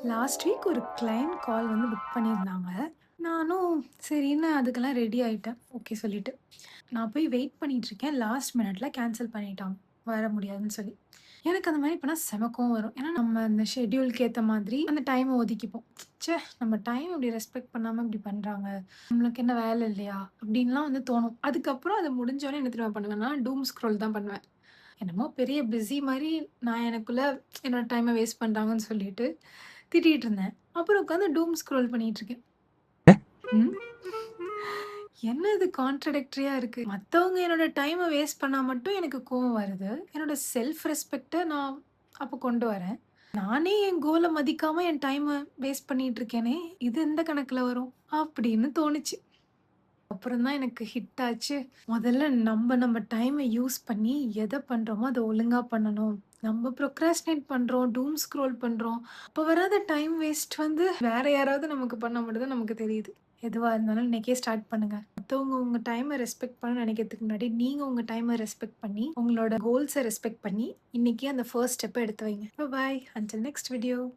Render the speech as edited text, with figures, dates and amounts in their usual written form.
Last week ஒரு client கால் வந்து book பண்ணியிருந்தாங்க. நானும் சரின்னு அதுக்கெல்லாம் ரெடி ஆயிட்டேன். ஓகே சொல்லிட்டு. நான் போய் வெயிட் பண்ணிட்டுருக்கேன். லாஸ்ட் மினிட்ல கேன்சல் பண்ணிட்டாங்க. வர முடியாதுன்னு சொல்லி. எனக்கு அந்த மாரி பண்ணா செம கோவம் வரும். ஏன்னா நம்ம அந்த ஷெட்யூல்க்கு ஏத்த மாதிரி அந்த டைம ஒதுக்கிப்போம். ச்சே! நம்ம டைம் இப்படி ரெஸ்பெக்ட் பண்ணாம இப்படி பண்றாங்க. நம்மளுக்கு என்ன வேலை இல்லையா? அப்படின்லாம் வந்து தோணும். அதுக்கப்புறம் அது முடிஞ்சோனே என்ன தெரியுமா பண்ணுவேன்னா, டூம் ஸ்க்ரோல் தான் பண்ணுவேன். என்னமோ பெரிய பிஸி மாரி நான் எனக்குள்ள என்னோட டைம வேஸ்ட் பண்றாங்கன்னு சொல்லிட்டு திட்டிட்டு இருந்தேன். அப்புறம் உட்காந்து டூம் ஸ்க்ரோல் பண்ணிட்டு இருக்கேன். ம். என்ன இது கான்ட்ரடிக்டரியா இருக்கு. மத்தவங்க என்னோட டைம வேஸ்ட் பண்ணா மட்டும் எனக்கு கோவம் வருது. என்னோட செல்ஃப் ரெஸ்பெக்ட்ட நான் அப்ப கொண்டு வரேன். நானே என் கோல மதிக்காம என் டைம வேஸ்ட் பண்ணிட்டு இருக்கேனே! இது எந்த கணக்குல வரும்? அப்படின்னு தோணுச்சு. அப்புறம் தான் எனக்கு ஹிட் ஆச்சு. முதல்ல நம்ம டைம யூஸ் பண்ணி எத பண்றோமோ, அத ஒழுங்கா பண்ணணும். நம்ம ப்ரோக்ராஸ்டினேட் பண்றோம், டூம் ஸ்க்ரோல் பண்றோம். அப்ப வராத டைம் வேஸ்ட் வந்து வேற யாராவது நமக்கு பண்ணா மட்டும் தான் நமக்கு தெரியுது. எதுவா இருந்தாலும் இன்னைக்கே ஸ்டார்ட் பண்ணுங்க. மத்தவங்க உங்க டைம ரெஸ்பெக்ட் பண்ணணும்னு நெனைக்கிறதுக்கு முன்னாடி, நீங்க உங்க டைம ரெஸ்பெக்ட் பண்ணி, உங்களோட கோல்ஸ ரெஸ்பெக்ட் பண்ணி, இன்னைக்கே அந்த ஃபர்ஸ்ட் ஸ்டெப்ப எடுத்து வைங்க. பாய். Until next video.